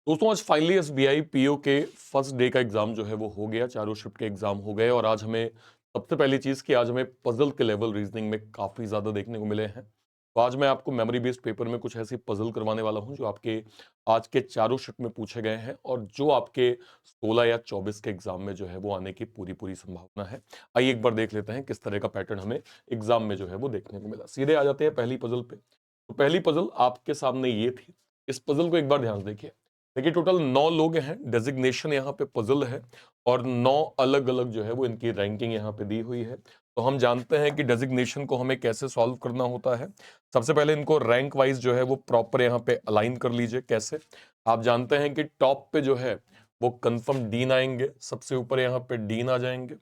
दोस्तों आज finally SBI PO के फर्स्ट डे का एग्जाम जो है वो हो गया। चारों शिफ्ट के एग्जाम हो गए और आज हमें सबसे पहली चीज कि आज हमें पजल के लेवल रीजनिंग में काफी ज्यादा देखने को मिले हैं। तो आज मैं आपको मेमोरी बेस्ड पेपर में कुछ ऐसी पजल करवाने वाला हूं जो आपके आज के चारों शिफ्ट में पूछे गए हैं और जो आपके 16 या 24 के एग्जाम में जो है वो आने की पूरी पूरी संभावना है। आइए एक बार देख लेते हैं किस तरह का पैटर्न हमें एग्जाम में जो है वो देखने को मिला। सीधे आ जाते हैं पहली पजल पे। तो पहली पजल आपके सामने ये थी। इस पजल को एक बार ध्यान से देखिए। देखिए टोटल 9 लोग हैं, डेजिग्नेशन यहाँ पे पजल है और 9 अलग अलग जो है वो इनकी रैंकिंग यहाँ पे दी हुई है। तो हम जानते हैं कि डेजिग्नेशन को हमें कैसे सॉल्व करना होता है। सबसे पहले इनको रैंक वाइज जो है वो प्रॉपर यहाँ पे अलाइन कर लीजिए। कैसे? आप जानते हैं कि टॉप पे जो है वो कंफर्म डीन आएंगे, सबसे ऊपर यहाँ पे डीन आ जाएंगे।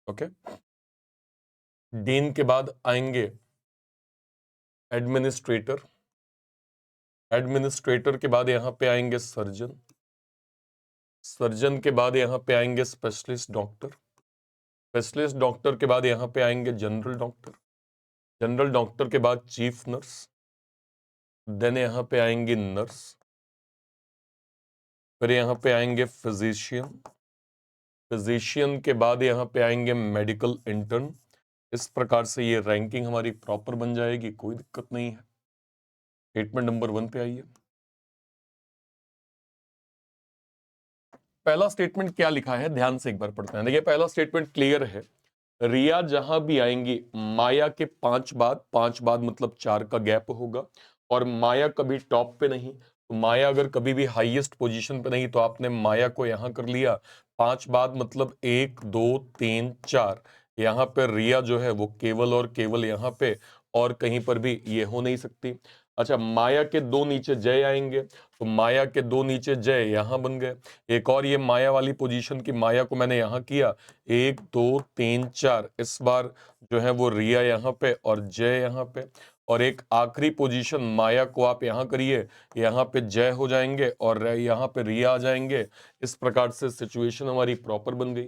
ओके, डीन के बाद आएंगे एडमिनिस्ट्रेटर, एडमिनिस्ट्रेटर के बाद यहाँ पे आएंगे सर्जन, सर्जन के बाद यहाँ पे आएंगे स्पेशलिस्ट डॉक्टर, स्पेशलिस्ट डॉक्टर के बाद यहाँ पे आएंगे जनरल डॉक्टर, जनरल डॉक्टर के बाद चीफ नर्स, देन यहाँ पे आएंगे नर्स, फिर यहाँ पे आएंगे फिजिशियन, फिजिशियन के बाद यहाँ पे आएंगे मेडिकल इंटर्न। इस प्रकार से ये रैंकिंग हमारी प्रॉपर बन जाएगी, कोई दिक्कत नहीं है। स्टेटमेंट नंबर 1 पे आइए। पहला स्टेटमेंट क्या लिखा है ध्यान से एक बार पढ़ते हैं। देखिए पहला स्टेटमेंट क्लियर है। रिया जहां भी आएंगी माया के 5 बाद, 5 बाद मतलब 4 का गैप होगा और माया कभी टॉप पे नहीं। तो माया अगर कभी भी हाईएस्ट पोजीशन पे नहीं तो आपने माया को यहां कर लिया। 5 बाद मतलब 1 2 3 4। यहाँ पे रिया जो है वो केवल और केवल यहाँ पे और कहीं पर भी ये हो नहीं सकती। अच्छा, माया के 2 नीचे जय आएंगे तो माया के 2 नीचे जय यहां बन गए। एक और ये माया वाली पोजीशन की माया को मैंने यहां किया 1 2 3 4। इस बार जो है वो रिया यहाँ पे और जय यहाँ पे और एक आखिरी पोजीशन माया को आप यहाँ करिए, यहाँ पे जय हो जाएंगे और यहाँ पे रिया आ जाएंगे। इस प्रकार से सिचुएशन हमारी प्रॉपर बन गई।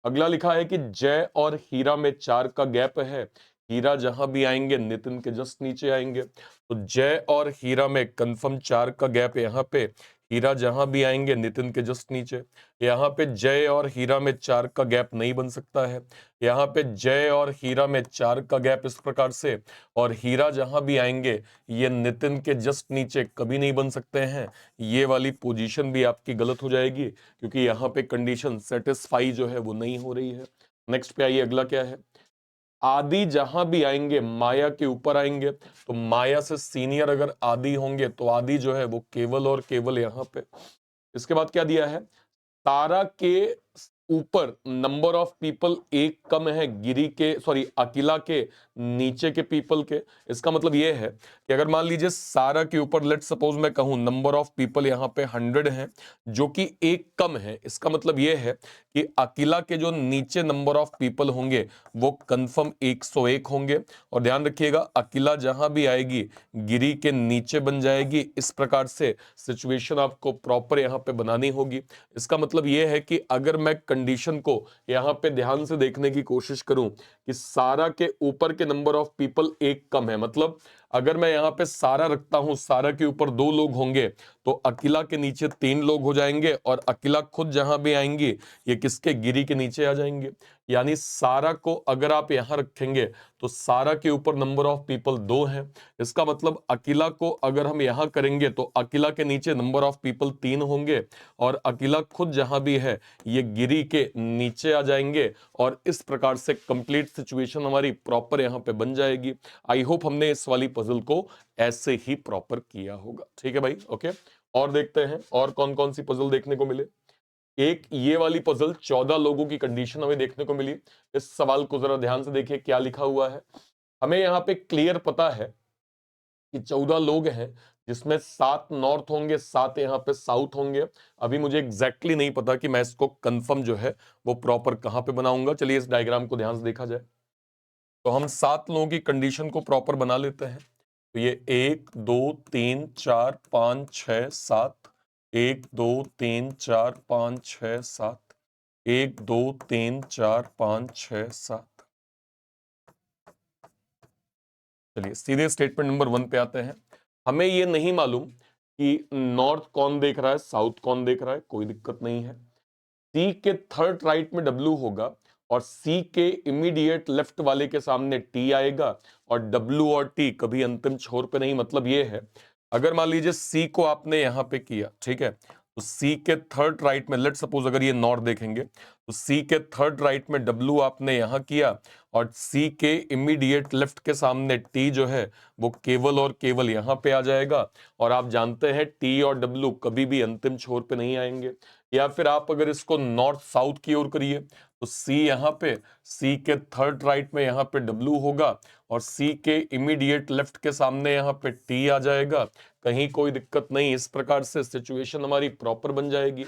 अगला लिखा है कि जय और हीरा में 4 का गैप है। हीरा जहां भी आएंगे नितिन के जस्ट नीचे आएंगे। तो जय और हीरा में कंफर्म 4 का गैप यहाँ पे। हीरा जहां भी आएंगे नितिन के जस्ट नीचे। यहाँ पे जय और हीरा में 4 का गैप नहीं बन सकता है। यहाँ पे जय और हीरा में 4 का गैप इस प्रकार से और हीरा जहां भी आएंगे ये नितिन के जस्ट नीचे कभी नहीं बन सकते हैं। ये वाली पोजीशन भी आपकी गलत हो जाएगी क्योंकि यहाँ पे कंडीशन सेटिस्फाई जो है वो नहीं हो रही है। नेक्स्ट पे आइए, अगला क्या है। आदि जहां भी आएंगे माया के ऊपर आएंगे तो माया से सीनियर अगर आदि होंगे तो आदि जो है वो केवल और केवल यहाँ पे। इसके बाद क्या दिया है, तारा के ऊपर नंबर ऑफ पीपल एक कम है गिरी के सॉरी अकेला के नीचे के पीपल के। इसका मतलब यह है कि अगर मान लीजिए सारा के ऊपर लेट सपोज मैं कहूं नंबर ऑफ पीपल यहां पे 100 है जो कि एक कम है। इसका मतलब यह है कि अकेला के जो नीचे नंबर ऑफ पीपल होंगे वो कंफर्म 101 होंगे। और ध्यान रखिएगा अकेला जहां भी आएगी गिरी के नीचे बन जाएगी। इस प्रकार से सिचुएशन आपको प्रॉपर यहां पे बनानी होगी। इसका मतलब यह है कि अगर मैं कंडीशन को यहां पे ध्यान से देखने की कोशिश करूं कि सारा के ऊपर के नंबर ऑफ पीपल एक कम है, मतलब अगर मैं यहां पे सारा रखता हूं सारा के ऊपर 2 लोग होंगे तो अकेला के नीचे 3 लोग हो जाएंगे और अकेला खुद जहां भी आएंगी ये किसके गिरी के नीचे आ जाएंगे। यानी सारा को अगर आप यहां रखेंगे तो सारा के ऊपर नंबर ऑफ पीपल 2 हैं। इसका मतलब अकेला को अगर हम यहां करेंगे तो अकेला के नीचे नंबर ऑफ पीपल 3 होंगे और अकेला खुद जहां भी है ये गिरी के नीचे आ जाएंगे और इस प्रकार से कंप्लीट सिचुएशन हमारी प्रॉपर यहां पे बन जाएगी। आई होप हमने इस वाली पजल को ऐसे ही प्रॉपर किया होगा। ठीक है भाई, ओके। और देखते हैं और कौन कौन सी पजल देखने को मिले। एक ये वाली पजल 14 लोगों की कंडीशन हमें देखने को मिली। इस सवाल को जरा ध्यान से देखिए क्या लिखा हुआ है। हमें यहाँ पे क्लियर पता है कि 14 लोग हैं जिसमें 7 नॉर्थ होंगे, 7 यहाँ पे साउथ होंगे। अभी मुझे एग्जैक्टली नहीं पता कि मैं इसको कंफर्म जो है वो प्रॉपर कहां पे बनाऊंगा। चलिए इस डायग्राम को ध्यान से देखा जाए तो हम 7 लोगों की कंडीशन को प्रॉपर बना लेते हैं। तो ये 1 2 3 4 5 6 7, 1 2 3 4 5 6 7, 1 2 3 4 5 6 7। चलिए सीधे स्टेटमेंट नंबर 1 पे आते हैं। हमें ये नहीं मालूम कि नॉर्थ कौन देख रहा है, साउथ कौन देख रहा है, कोई दिक्कत नहीं है। सी के थर्ड राइट में डब्ल्यू होगा और सी के इमीडिएट लेफ्ट वाले के सामने टी आएगा, और डब्ल्यू और टी कभी अंतिम छोर पे नहीं। मतलब ये है, अगर मान लीजिए सी को आपने यहां पे किया, ठीक है, तो सी के थर्ड राइट में, लेट सपोज अगर ये नॉर्थ देखेंगे, तो सी के थर्ड राइट में डब्ल्यू आपने यहां किया, और सी के इमीडिएट लेफ्ट के सामने टी जो है वो केवल और केवल यहां पे आ जाएगा। और आप जानते हैं टी और डब्ल्यू कभी भी अंतिम छोर पे नहीं आएंगे। या फिर आप अगर इसको नॉर्थ साउथ की ओर करिए, तो सी यहां पे, सी के थर्ड राइट में यहां पे डब्ल्यू होगा, और सी के इमीडिएट लेफ्ट के सामने यहां पे टी आ जाएगा, कहीं कोई दिक्कत नहीं। इस प्रकार से सिचुएशन हमारी प्रॉपर बन जाएगी।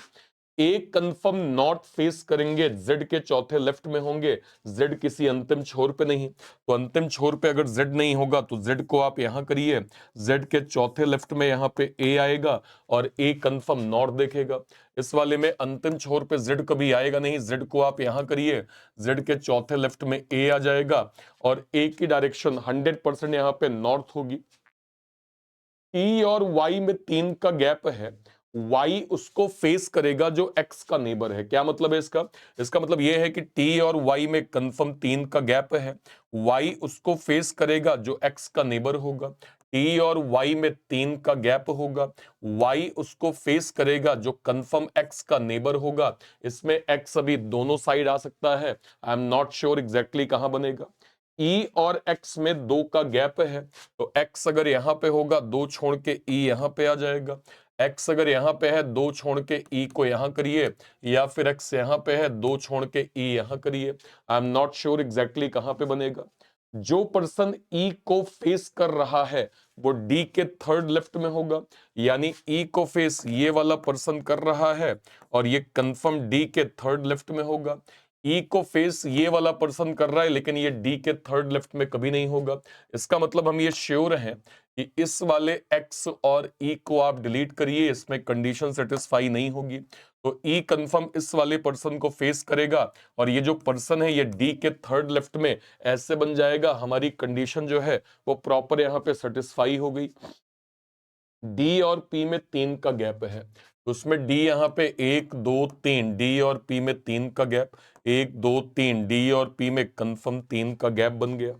एक कंफर्म नॉर्थ फेस करेंगे, जेड के चौथे लेफ्ट में होंगे, जेड किसी अंतिम छोर पे नहीं। तो अंतिम छोर पे अगर जेड नहीं होगा तो जेड को आप यहां करिए, जेड के चौथे लेफ्ट में यहां पे ए आएगा, और ए कंफर्म नॉर्थ देखेगा। इस वाले में अंतिम छोर पे जेड कभी आएगा नहीं, जेड को आप यहां करिए, जेड के चौथे लेफ्ट में ए आ जाएगा, और ए की डायरेक्शन 100% यहां पे नॉर्थ होगी। ई और वाई में 3 का गैप है, वाई उसको फेस करेगा जो एक्स का नेबर है। क्या मतलब है इसका? इसका मतलब यह है कि टी और वाई में कंफर्म 3 का गैप है, वाई उसको फेस करेगा जो एक्स का नेबर होगा। टी और वाई में 3 का गैप होगा, वाई उसको फेस करेगा जो कंफर्म एक्स का नेबर होगा। इसमें एक्स अभी दोनों साइड आ सकता है, I am not sure exactly कहां बनेगा। ई और एक्स में 2 का गैप है, तो x अगर यहां पे होगा, 2 छोड़ के e यहां पे आ जाएगा। x अगर यहां पे है, 2 छोड़ के e को यहां करिए, या फिर x यहां पे है, 2 छोड़ के e यहां करिए। I am not sure exactly कहां पे बनेगा। जो पर्सन e को फेस कर रहा है वो d के थर्ड लेफ्ट में होगा, यानी e को फेस ये वाला पर्सन कर रहा है, और ये कंफर्म d के थर्ड लेफ्ट में होगा। ई को फेस ये वाला पर्सन कर रहा है, लेकिन ये डी के थर्ड लेफ्ट में कभी नहीं होगा। इसका मतलब हम ये श्योर हैं कि इस वाले एक्स और ई को आप डिलीट करिए, इसमें कंडीशन सेटिस्फाई नहीं होगी। तो ई कंफर्म इस वाले पर्सन को फेस करेगा, और ये जो पर्सन है ये डी के थर्ड लेफ्ट में ऐसे बन जाएगा। हमारी कंडीशन जो है वो प्रॉपर यहाँ पे सेटिस्फाई हो गई। डी और पी में 3 का गैप है, तो उसमें डी यहाँ पे 1 2 3, डी और पी में 3 का गैप, 1 2 3, डी और पी में कंफर्म 3 का गैप बन गया।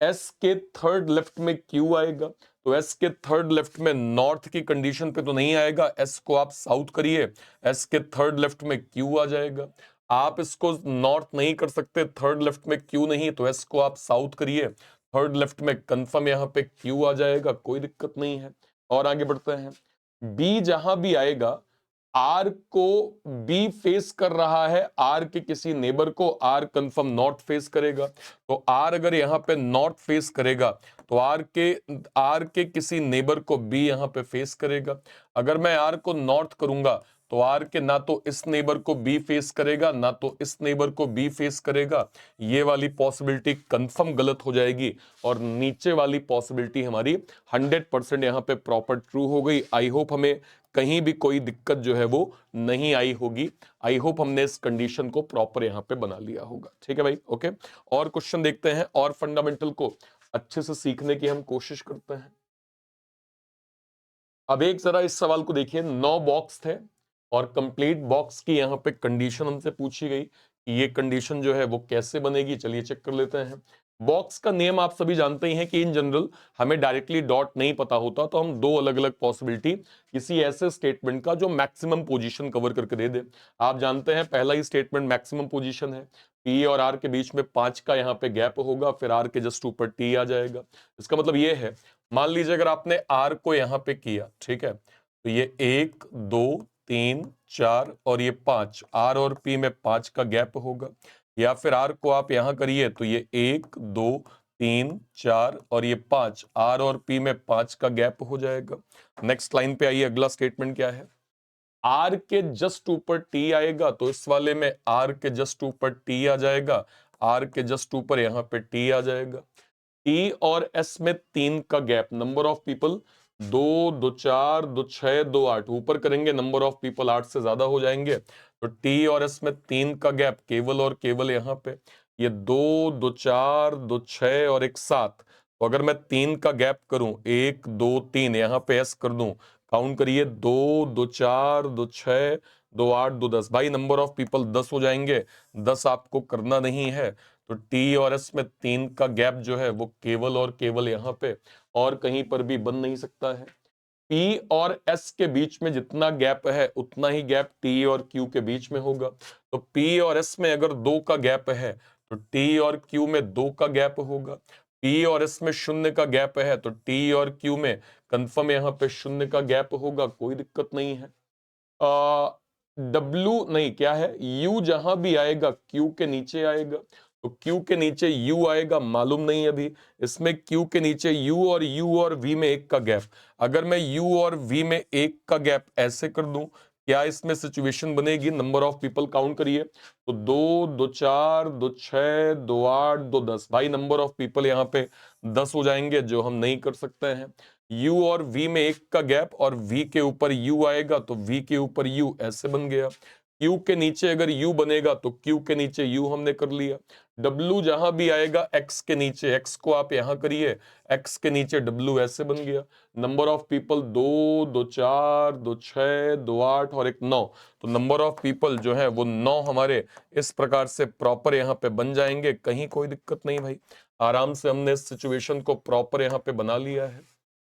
एस के थर्ड लेफ्ट में क्यू आएगा, तो एस के थर्ड लेफ्ट में नॉर्थ की कंडीशन पे तो नहीं आएगा, एस को आप साउथ करिए, एस के थर्ड लेफ्ट में क्यू आ जाएगा। आप इसको नॉर्थ नहीं कर सकते, थर्ड लेफ्ट में क्यू नहीं, तो एस को आप साउथ करिए, थर्ड लेफ्ट में कंफर्म यहाँ पे क्यू आ जाएगा, कोई दिक्कत नहीं है। और आगे बढ़ते हैं, बी जहां भी आएगा, आर को बी फेस कर रहा है, आर के किसी नेबर को आर कंफर्म नॉर्थ फेस करेगा। तो आर अगर यहां पे नॉर्थ फेस करेगा, तो आर के किसी नेबर को बी यहां पे फेस करेगा। अगर मैं आर को नॉर्थ करूंगा, तो आर के ना तो इस नेबर को बी फेस करेगा, ना तो इस नेबर को बी फेस करेगा। ये वाली पॉसिबिलिटी कंफर्म गलत हो जाएगी, और नीचे वाली पॉसिबिलिटी हमारी 100% यहां पे प्रॉपर ट्रू हो गई। आई होप हमें कहीं भी कोई दिक्कत जो है वो नहीं आई होगी। आई होप हमने इस कंडीशन को प्रॉपर यहां पे बना लिया होगा। ठीक है भाई, ओके। और क्वेश्चन देखते हैं, और फंडामेंटल को अच्छे से सीखने की हम कोशिश करते हैं। अब एक जरा इस सवाल को देखिए, 9 बॉक्स थे और कंप्लीट बॉक्स की यहां पे कंडीशन हमसे पूछी गई कि ये कंडीशन जो है वो कैसे बनेगी। चलिए चेक कर लेते हैं। बॉक्स का नियम आप सभी जानते ही हैं कि इन जनरल हमें डायरेक्टली डॉट नहीं पता होता, तो हम दो अलग अलग पॉसिबिलिटी किसी ऐसे स्टेटमेंट का जो मैक्सिमम पोजीशन कवर करके दे दे। आप जानते हैं पहला ही स्टेटमेंट मैक्सिमम पोजीशन है, पी और आर के बीच में 5 का यहाँ पे गैप होगा, फिर आर के जस्ट ऊपर टी आ जाएगा। इसका मतलब ये है, मान लीजिए अगर आपने आर को यहां पे किया, ठीक है, तो ये 1 2 3 4 और ये 5, आर और पी में 5 का गैप होगा। या फिर आर को आप यहां करिए, तो ये 1 2 3 4 और ये 5, आर और पी में 5 का गैप हो जाएगा। नेक्स्ट लाइन पे आइए, अगला स्टेटमेंट क्या है, आर के जस्ट ऊपर टी आएगा, तो इस वाले में आर के जस्ट ऊपर टी आ जाएगा, आर के जस्ट ऊपर यहां पे टी आ जाएगा। टी और एस में 3 का गैप, नंबर ऑफ पीपल 2 2 4 2 6 2 8, ऊपर करेंगे नंबर ऑफ पीपल 8 से ज्यादा हो जाएंगे, तो टी और एस में 3 का गैप केवल और केवल यहां पे ये 2 2 4 2 6 और एक 7। तो अगर मैं 3 का गैप करूं, 1 2 3, यहां पे एस कर दूं, काउंट करिए, 2, 2 4, 2 6, 2 8, 2 10। भाई नंबर ऑफ पीपल 10 हो जाएंगे, 10 आपको करना नहीं है। तो टी और एस में 3 का गैप जो है वो केवल और केवल यहाँ पे और कहीं पर भी बन नहीं सकता है। पी और एस के बीच में जितना गैप है उतना ही गैप टी और क्यू के बीच में होगा। तो पी और एस में अगर 2 का गैप है तो टी और क्यू में 2 का गैप होगा। पी और एस में 0 का गैप है तो टी और क्यू में कंफर्म यहाँ पे 0 का गैप होगा, कोई दिक्कत नहीं है। डब्लू नहीं, क्या है, यू जहां भी आएगा क्यू के नीचे आएगा। तो क्यू के नीचे यू आएगा, मालूम नहीं अभी इसमें क्यू के नीचे यू और वी में 1 का गैप। अगर मैं यू और वी में 1 का गैप ऐसे कर दूं, क्या इसमें सिचुएशन बनेगी? नंबर ऑफ पीपल काउंट करिए, तो 2, 2 4, 2 6, 2 8, 2 10। भाई नंबर ऑफ पीपल यहाँ पे 10 हो जाएंगे, जो हम नहीं कर सकते हैं। u और v में 1 का गैप और v के ऊपर u आएगा तो v के ऊपर u ऐसे बन गया। q के नीचे अगर u बनेगा तो q के नीचे u हमने कर लिया। w जहां भी आएगा x के नीचे, x को आप यहां करिए, x के नीचे w ऐसे बन गया। नंबर ऑफ पीपल 2, 2 4, 2 6, 2 8 और 1 9। तो नंबर ऑफ पीपल जो है वो 9 हमारे इस प्रकार से प्रॉपर यहाँ पे बन जाएंगे, कहीं कोई दिक्कत नहीं भाई। आराम से हमने इस सिचुएशन को प्रॉपर यहाँ पे बना लिया है।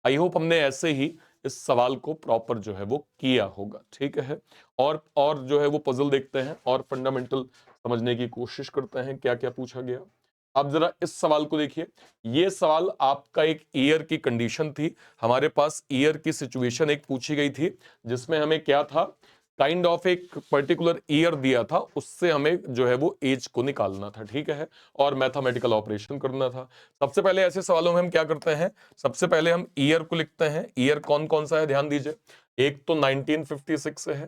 आई होप हमने ऐसे ही इस सवाल को प्रॉपर जो है वो किया होगा, ठीक है। और जो है वो पजल देखते हैं और फंडामेंटल समझने की कोशिश करते हैं क्या क्या पूछा गया। अब जरा इस सवाल को देखिए। ये सवाल आपका एक ईयर की कंडीशन थी, हमारे पास ईयर की सिचुएशन एक पूछी गई थी जिसमें हमें क्या था, काइंड ऑफ एक पर्टिकुलर ईयर दिया था, उससे हमें जो है वो एज को निकालना था, ठीक है, और मैथमेटिकल ऑपरेशन करना था। सबसे पहले ऐसे सवालों में हम क्या करते हैं, सबसे पहले हम ईयर को लिखते हैं। ईयर कौन कौन सा है ध्यान दीजिए, एक तो 1956 है,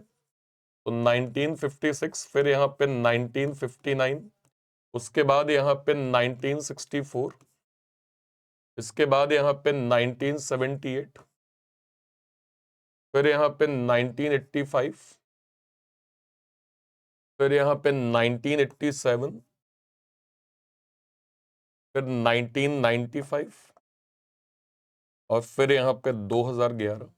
तो 1956, फिर यहाँ पे 1959, उसके बाद यहाँ पे 1964, इसके बाद यहाँ पे 1978, फिर यहाँ पे 1985, फिर यहाँ पे 1987, फिर 1995 और फिर यहाँ पे 2011।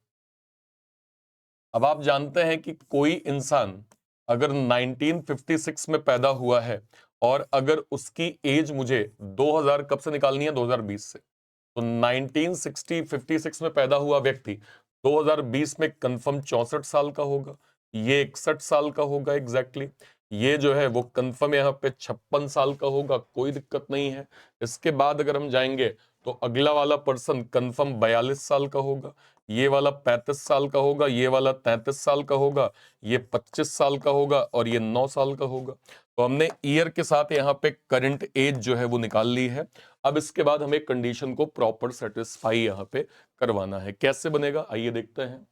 अब आप जानते हैं कि कोई इंसान अगर 1956 में पैदा हुआ है और अगर उसकी एज मुझे 2000 कब से निकालनी है, 2020 से, तो 1956 में पैदा हुआ व्यक्ति 2020 में कंफर्म 64 साल का होगा, ये 61 साल का होगा एग्जैक्टली। ये जो है वो कंफर्म यहाँ पे 56 साल का होगा, कोई दिक्कत नहीं है। इसके बाद अगर हम जाएंगे तो अगला वाला पर्सन कंफर्म 42 साल का होगा, ये वाला 35 साल का होगा, ये वाला 33 साल का होगा, ये 25 साल का होगा और ये 9 साल का होगा। तो हमने ईयर के साथ यहाँ पे करंट एज जो है वो निकाल ली है। अब इसके बाद हमें कंडीशन को प्रॉपर सेटिस्फाई यहाँ पे करवाना है। कैसे बनेगा आइए देखते हैं।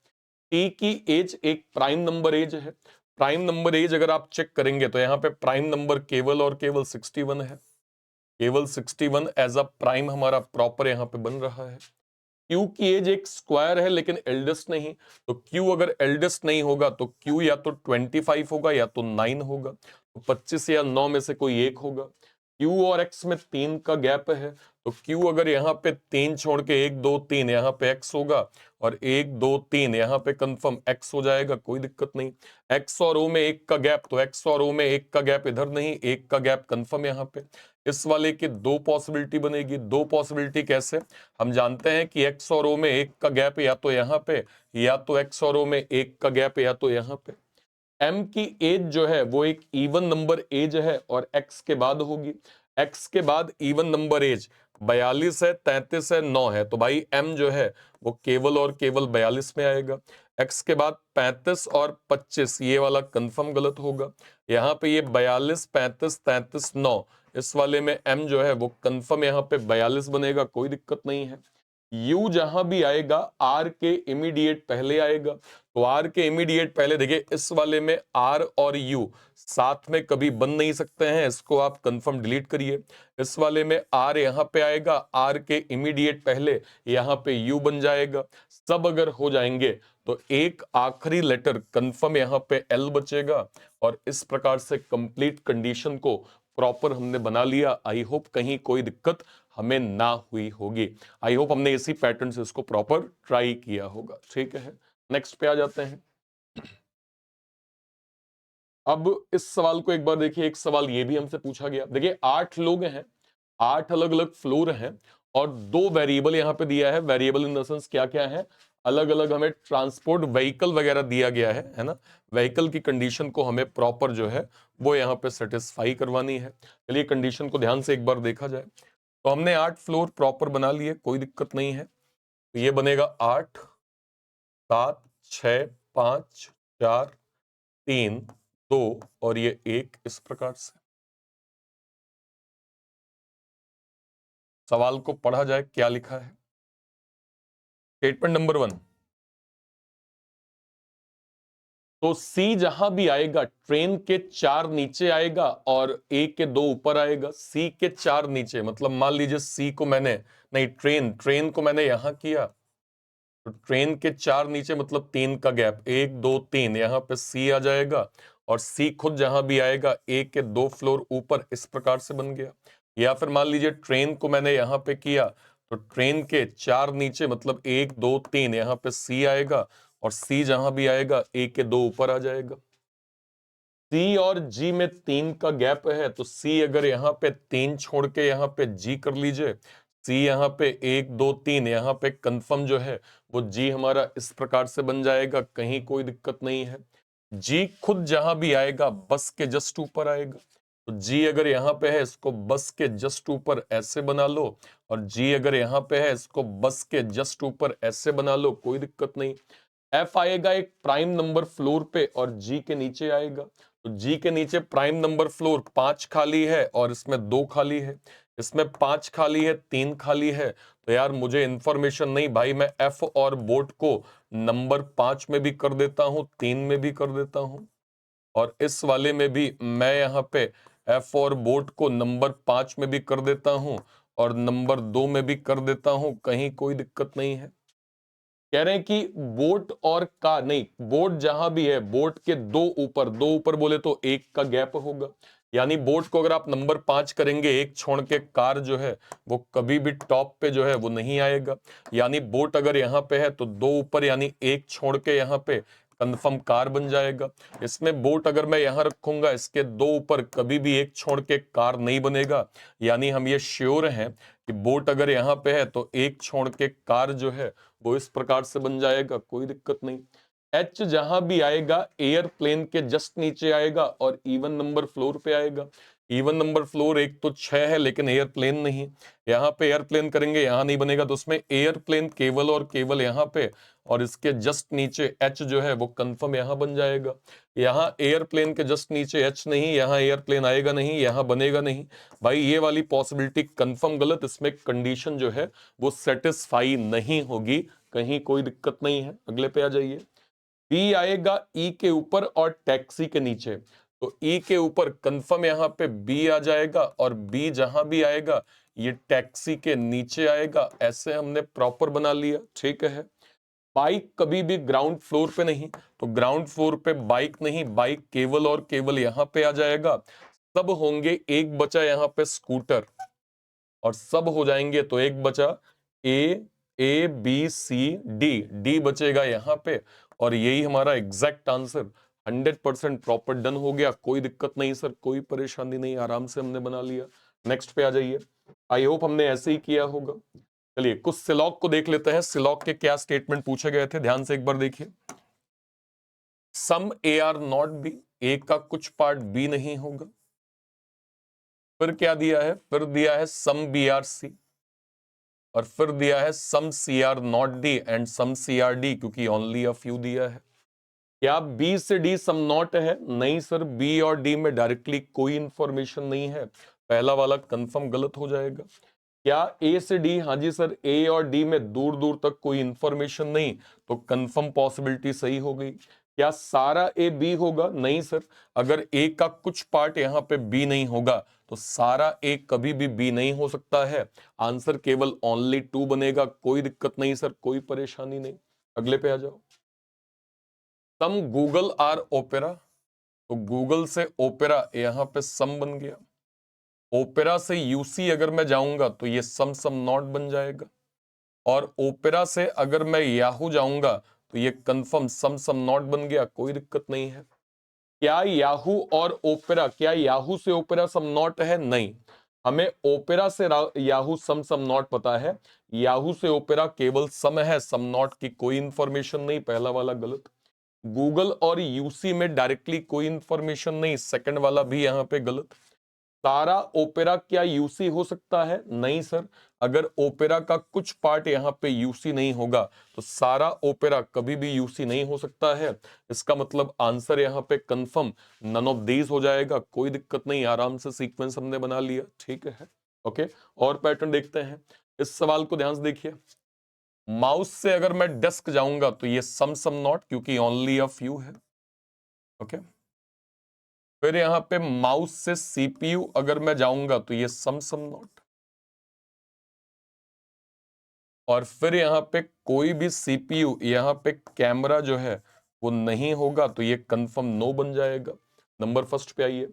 टी की एज एक प्राइम नंबर एज है। प्राइम नंबर एज अगर आप चेक करेंगे तो यहाँ पे प्राइम नंबर केवल और केवल 61 है, केवल 61 एज अ प्राइम हमारा प्रॉपर यहाँ पे बन रहा है। क्यू की एज एक स्क्वायर है लेकिन एल्डेस्ट नहीं, तो क्यू अगर एल्डेस्ट नहीं होगा तो क्यू या तो 25 होगा या तो 9 होगा, तो 25 या 9 में से कोई एक होगा। क्यू और एक्स में 3 का गैप है, तो क्यू अगर यहाँ पे 3 छोड़ के 1 2 3 यहाँ पे एक्स होगा और 1 2 3 यहाँ पे कंफर्म एक्स हो जाएगा, कोई दिक्कत नहीं। एक्स और ओ में 1 का गैप, तो एक्स और ओ में 1 का गैप इधर नहीं, 1 का गैप कंफर्म यहाँ पे। इस वाले की 2 पॉसिबिलिटी बनेगी। 2 पॉसिबिलिटी कैसे, हम जानते हैं कि एक्स और ओ में 1 का गैप या तो यहाँ पे, या तो एक्स और ओ में 1 का गैप या तो यहाँ पे। एम की एज जो है वो एक इवन नंबर एज है और एक्स के बाद होगी। एक्स के बाद इवन नंबर एज 42 है, 33 है, 9 है, तो भाई एम जो है वो केवल और केवल 42 में आएगा। एक्स के बाद 35 और 25, ये वाला कंफर्म गलत होगा। यहाँ पे ये 42 35 33 9, इस वाले में एम जो है वो कंफर्म यहाँ पे 42 बनेगा, कोई दिक्कत नहीं है। यू जहां भी आएगा आर के इमीडिएट पहले आएगा, तो आर के इमीडिएट पहले देखिए, इस वाले में आर और यू साथ में कभी बन नहीं सकते हैं, इसको आप कंफर्म डिलीट करिए। इस वाले में आर यहाँ पे आएगा, आर के इमीडिएट पहले यहाँ पे यू बन जाएगा। सब अगर हो जाएंगे तो एक आखिरी लेटर कंफर्म यहाँ पे एल बचेगा और इस प्रकार से कंप्लीट कंडीशन को प्रॉपर हमने बना लिया। आई होप कहीं कोई दिक्कत हमें ना हुई होगी। आई होप हमने इसी पैटर्न से इसको प्रॉपर ट्राई किया होगा, ठीक है। नेक्स्ट पे आ जाते हैं। अब इस सवाल को एक बार देखिए, एक सवाल ये भी हमसे पूछा गया। देखिए 8 लोग हैं, 8 अलग अलग फ्लोर हैं और 2 वेरिएबल यहां पे दिया है। वेरिएबल इन द सेंस क्या क्या है, अलग अलग हमें ट्रांसपोर्ट व्हीकल वगैरह दिया गया है ना। व्हीकल की कंडीशन को हमें प्रॉपर जो है वो यहाँ पे सेटिस्फाई करवानी है। चलिए कंडीशन को ध्यान से एक बार देखा जाए तो हमने 8 फ्लोर प्रॉपर बना लिए, कोई दिक्कत नहीं है। तो ये बनेगा 8 7 6 5 4 3 2 और ये 1, इस प्रकार से। सवाल को पढ़ा जाए क्या लिखा है। स्टेटमेंट नंबर 1, तो सी जहां भी आएगा ट्रेन के 4 नीचे आएगा और ए के 2 ऊपर आएगा। सी के 4 नीचे मतलब मान लीजिए सी को मैंने, नहीं ट्रेन को मैंने यहां किया, तो ट्रेन के 4 नीचे मतलब 3 का गैप, 1 2 3, यहां पे सी आ जाएगा और सी खुद जहां भी आएगा ए के 2 फ्लोर ऊपर, इस प्रकार से बन गया। या फिर मान लीजिए ट्रेन को मैंने यहां पे किया, तो ट्रेन के 4 नीचे मतलब 1 2 3, यहां पे सी आएगा और सी जहां भी आएगा ए के 2 ऊपर आ जाएगा। सी और जी में 3 का गैप है, तो सी अगर यहाँ पे 3 छोड़ के यहाँ पे जी कर लीजिए, सी यहाँ पे 1 2 3, यहाँ पे कंफर्म जो है वो जी हमारा इस प्रकार से बन जाएगा, कहीं कोई दिक्कत नहीं है। जी खुद जहां भी आएगा बस के जस्ट ऊपर आएगा, तो जी अगर यहाँ पे है इसको बस के जस्ट ऊपर ऐसे बना लो, और जी अगर यहाँ पे है इसको बस के जस्ट ऊपर ऐसे बना लो, कोई दिक्कत नहीं। एफ आएगा एक प्राइम नंबर फ्लोर पे और जी के नीचे आएगा, तो जी के नीचे प्राइम नंबर फ्लोर 5 खाली है और इसमें 2 खाली है, इसमें 5 खाली है 3 खाली है। तो यार मुझे इंफॉर्मेशन नहीं भाई, मैं एफ और बोट को नंबर 5 में भी कर देता हूं, 3 में भी कर देता हूं, और इस वाले में भी मैं यहाँ पे एफ और बोट को नंबर 5 में भी कर देता हूं और नंबर 2 में भी कर देता हूं, कहीं कोई दिक्कत नहीं है। कह रहे हैं कि बोट और कार, नहीं बोट जहां भी है बोट के 2 ऊपर बोले तो 1 का गैप होगा, यानी बोट को अगर आप नंबर 5 करेंगे 1 छोड़ के, कार जो है वो कभी भी टॉप पे जो है वो नहीं आएगा। यानी बोट अगर यहाँ पे है तो 2 ऊपर यानी 1 छोड़ के यहाँ पे कंफर्म कार बन जाएगा। इसमें बोट अगर मैं यहाँ रखूंगा इसके 2 ऊपर कभी भी 1 छोड़ के कार नहीं बनेगा, यानी हम ये श्योर हैं कि बोट अगर यहाँ पे है तो 1 छोड़ के कार जो है वो इस प्रकार से बन जाएगा, कोई दिक्कत नहीं। एच जहां भी आएगा एयरप्लेन के जस्ट नीचे आएगा और इवन नंबर फ्लोर पे आएगा। इवन नंबर फ्लोर एक तो 6 है लेकिन एयरप्लेन नहीं, यहाँ पे एयरप्लेन करेंगे यहाँ नहीं बनेगा, तो उसमें एयरप्लेन केवल और केवल यहाँ पे, और इसके जस्ट नीचे एच जो है वो कंफर्म यहाँ बन जाएगा। यहाँ एयरप्लेन के जस्ट नीचे एच नहीं, यहाँ एयरप्लेन आएगा नहीं, यहाँ बनेगा नहीं। भाई ये वाली पॉसिबिलिटी कंफर्म गलत, इसमें कंडीशन जो है वो सेटिस्फाई नहीं होगी, कहीं कोई दिक्कत नहीं है। अगले पे आ जाइए। बी आएगा ई के ऊपर और टैक्सी के नीचे, तो ई के ऊपर कंफर्म यहाँ पे बी आ जाएगा और बी जहां भी आएगा ये टैक्सी के नीचे आएगा, ऐसे हमने प्रॉपर बना लिया, ठीक है। बाइक कभी भी ग्राउंड फ्लोर पे नहीं, तो ग्राउंड फ्लोर पे बाइक नहीं, बाइक केवल और केवल यहाँ पे आ जाएगा। सब होंगे, एक बचा यहाँ पे स्कूटर, और सब हो जाएंगे तो एक बचा A B C D, D बचेगा यहाँ पे, और यही हमारा एग्जैक्ट आंसर 100% प्रॉपर डन हो गया। कोई दिक्कत नहीं सर, कोई परेशानी नहीं, आराम से हमने बना लिया। नेक्स्ट पे आ जाइए। आई होप हमने ऐसे ही किया होगा। चलिए कुछ सिलॉक को देख लेते हैं, सिलॉक के क्या स्टेटमेंट पूछे गए थे, ध्यान से एक बार देखिए। सम ए आर नॉट बी, ए का कुछ पार्ट बी नहीं होगा। फिर क्या दिया है, फिर दिया है सम बी आर सी, और फिर दिया है some C R not D and some C R D, क्योंकि ओनली अ फ्यू दिया है। क्या बी से डी सम नॉट है? नहीं सर, बी और डी में डायरेक्टली कोई इंफॉर्मेशन नहीं है, पहला वाला कंफर्म गलत हो जाएगा। क्या ए से डी? हाँ जी सर, ए और डी में दूर दूर तक कोई इंफॉर्मेशन नहीं, तो कंफर्म पॉसिबिलिटी सही हो गई। क्या सारा ए बी होगा? नहीं सर, अगर ए का कुछ पार्ट यहाँ पे बी नहीं होगा तो सारा ए कभी भी बी नहीं हो सकता है, आंसर केवल ओनली 2 बनेगा। कोई दिक्कत नहीं सर, कोई परेशानी नहीं। अगले पे आ जाओ। सम गूगल आर ओपेरा, तो गूगल से ओपेरा यहाँ पे सम बन गया। ओपेरा से यूसी अगर मैं जाऊंगा तो ये सम सम नॉट बन जाएगा, और ओपेरा से अगर मैं याहू जाऊंगा तो ये कंफर्म सम सम नॉट बन गया, कोई दिक्कत नहीं है। क्या याहू और ओपेरा, क्या याहू से ओपेरा सम नॉट है? नहीं, हमें ओपेरा से याहू सम सम नॉट पता है, याहू से ओपेरा केवल सम है, सम नॉट की कोई इंफॉर्मेशन नहीं, पहला वाला गलत। गूगल और यूसी में डायरेक्टली कोई इंफॉर्मेशन नहीं, सेकंड वाला भी यहां पे गलत। सारा ओपेरा क्या यूसी हो सकता है? नहीं सर, अगर ओपेरा का कुछ पार्ट यहां पे यूसी नहीं होगा तो सारा ओपेरा कभी भी यूसी नहीं हो सकता है। इसका मतलब आंसर यहां पे कंफर्म नन ऑफ दीज हो जाएगा, कोई दिक्कत नहीं, आराम से सीक्वेंस हमने बना लिया, ठीक है। ओके, और पैटर्न देखते हैं। इस सवाल को ध्यान से देखिए, माउस से अगर मैं डेस्क जाऊंगा तो ये सम सम नॉट, क्योंकि ओनली अ फ्यू है। ओके, फिर यहां पे माउस से सीपीयू अगर मैं जाऊंगा तो ये सम सम नॉट, और फिर यहां पे कोई भी सीपीयू, यहां पे कैमरा जो है वो नहीं होगा तो ये कंफर्म नो बन जाएगा। नंबर फर्स्ट पे आइए,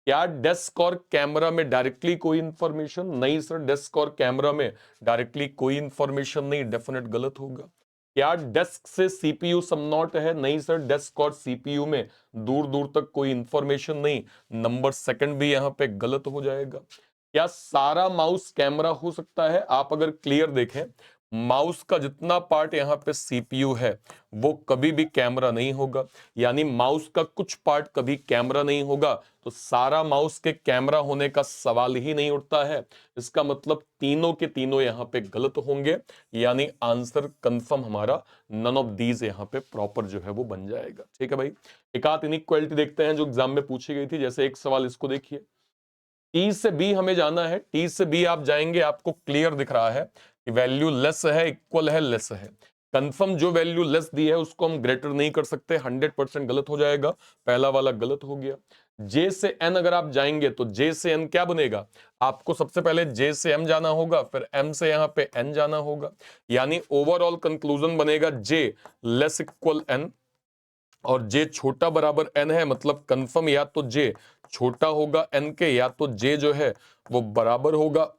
क्या डेस्क और कैमरा में डायरेक्टली कोई इंफॉर्मेशन? नहीं सर, डेस्क और कैमरा में डायरेक्टली कोई इंफॉर्मेशन नहीं, डेफिनेट गलत होगा। क्या डेस्क से सीपीयू सम नॉट है? नहीं सर, डेस्क और सीपीयू में दूर दूर तक कोई इंफॉर्मेशन नहीं, नंबर सेकंड भी यहां पे गलत हो जाएगा। क्या सारा माउस कैमरा हो सकता है? आप अगर क्लियर देखें, माउस का जितना पार्ट यहां पे सीपीयू है वो कभी भी कैमरा नहीं होगा, यानी माउस का कुछ पार्ट कभी कैमरा नहीं होगा, तो सारा माउस के कैमरा होने का सवाल ही नहीं उठता है। इसका मतलब तीनों के तीनों यहां पे गलत होंगे, यानी आंसर कंफर्म हमारा नन ऑफ दीज यहां पे प्रॉपर जो है वो बन जाएगा, ठीक है भाई। एक आध इनइक्वालिटी देखते हैं जो एग्जाम में पूछी गई थी, जैसे एक सवाल इसको देखिए, टी से बी हमें जाना है, टी से बी आप जाएंगे, आपको क्लियर दिख रहा है कि वैल्यू लेस है, इक्वल है, लेस है। कंफर्म जो वैल्यू लेस दी है उसको हम ग्रेटर नहीं कर सकते, 100% गलत हो जाएगा, पहला वाला गलत हो गया। जे से एन अगर आप जाएंगे तो जे से एन क्या बनेगा? आपको सबसे पहले जे से एम जाना होगा, फिर एम से यहां पे एन जाना होगा, यानी ओवरऑल कंक्लूजन बनेगा जे लेस इक्वल एन, और जे छोटा बराबर एन है, मतलब कंफर्म या तो जे छोटा होगा एन के, या तो जे जो है वो बराबर होगा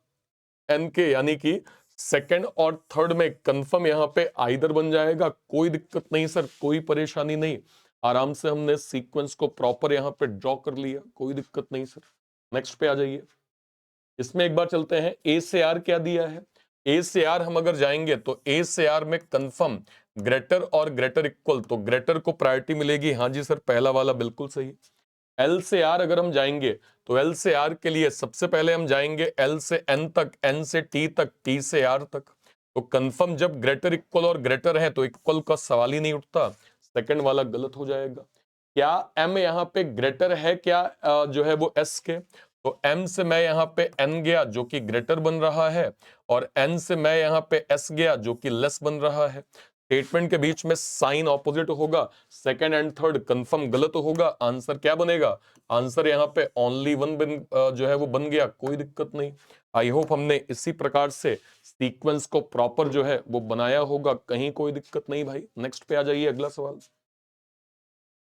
एन के, यानी कि सेकंड और थर्ड में कंफर्म यहां पे आइदर बन जाएगा, कोई दिक्कत नहीं सर, कोई परेशानी नहीं, आराम से हमने सीक्वेंस को प्रॉपर यहां पे ड्रॉ कर लिया, कोई दिक्कत नहीं सर। नेक्स्ट पे आ जाइए, इसमें एक बार चलते हैं, ए से आर क्या दिया है? ए से आर हम अगर जाएंगे तो ए से आर में कंफर्म ग्रेटर और ग्रेटर इक्वल, तो ग्रेटर को प्रायोरिटी मिलेगी, हाँ जी सर, पहला वाला बिल्कुल सही। एल से आर अगर हम जाएंगे तो एल से आर के लिए सबसे पहले हम जाएंगे एल से एन तक, एन से टी तक, टी से आर तक, तो कंफर्म जब ग्रेटर इक्वल और ग्रेटर है तो इक्वल का सवाल ही नहीं उठता, सेकंड वाला गलत हो जाएगा। क्या एम यहां पे ग्रेटर है क्या जो है वो एस के? तो एम से मैं यहां पे एन गया जो कि ग्रेटर बन रहा है, और एन से मैं यहां पे एस गया जो कि लेस बन रहा है। स्टेटमेंट के बीच में साइन ऑपोजिट होगा, सेकंड एंड थर्ड कंफर्म गलत होगा, आंसर क्या बनेगा? आंसर यहाँ पे ओनली वन जो है वो बन गया, कोई दिक्कत नहीं। आई होप हमने इसी प्रकार से सीक्वेंस को प्रॉपर जो है वो बनाया होगा, कहीं कोई दिक्कत नहीं भाई। नेक्स्ट पे आ जाइए, अगला सवाल,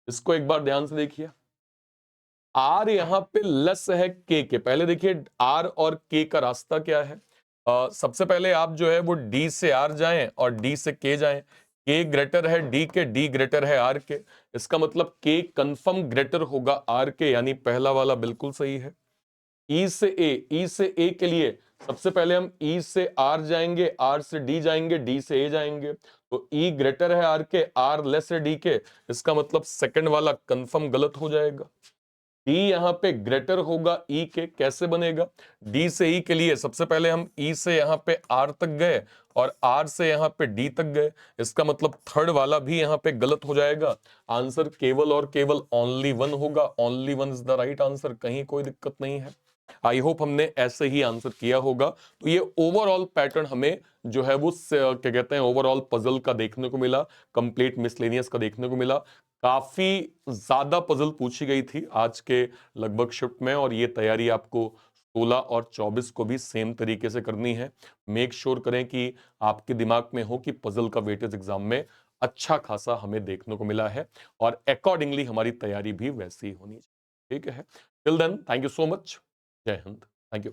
इसको एक बार ध्यान से देखिए। आर यहां पे लेस है के पहले देखिए आर और के का रास्ता क्या है। सबसे पहले आप जो है वो डी से आर जाएं और डी से के जाएं, के ग्रेटर है डी के, डी ग्रेटर है आर के, इसका मतलब के कंफर्म ग्रेटर होगा आर के, यानी पहला वाला बिल्कुल सही है। ई से ए, ई से ए के लिए सबसे पहले हम ई से आर जाएंगे, आर से डी जाएंगे, डी से ए जाएंगे, तो ई ग्रेटर है आर के, आर लेस है डी के, इसका मतलब सेकंड वाला कंफर्म गलत हो जाएगा। डी यहां पे ग्रेटर होगा ई के, कैसे बनेगा? डी से ई के लिए सबसे पहले हम ई से यहां पे आर तक गए और आर से यहां पे डी तक गए, इसका मतलब थर्ड वाला भी यहां पे गलत हो जाएगा, आंसर केवल और केवल ओनली वन होगा, only one is the right answer, कहीं कोई दिक्कत नहीं है। आई होप हमने ऐसे ही आंसर किया होगा। तो ये ओवरऑल पैटर्न हमें जो है वो क्या कहते हैं, ओवरऑल पजल का देखने को मिला, कंप्लीट मिसलेनियस का देखने को मिला। काफी ज्यादा पजल पूछी गई थी आज के लगभग शिफ्ट में, और ये तैयारी आपको 16 और 24 को भी सेम तरीके से करनी है। मेक श्योर करें कि आपके दिमाग में हो कि पजल का वेटेज एग्जाम में अच्छा खासा हमें देखने को मिला है, और अकॉर्डिंगली हमारी तैयारी भी वैसी ही होनी चाहिए, ठीक है। Till then, thank you so much, जय हिंद, थैंक यू।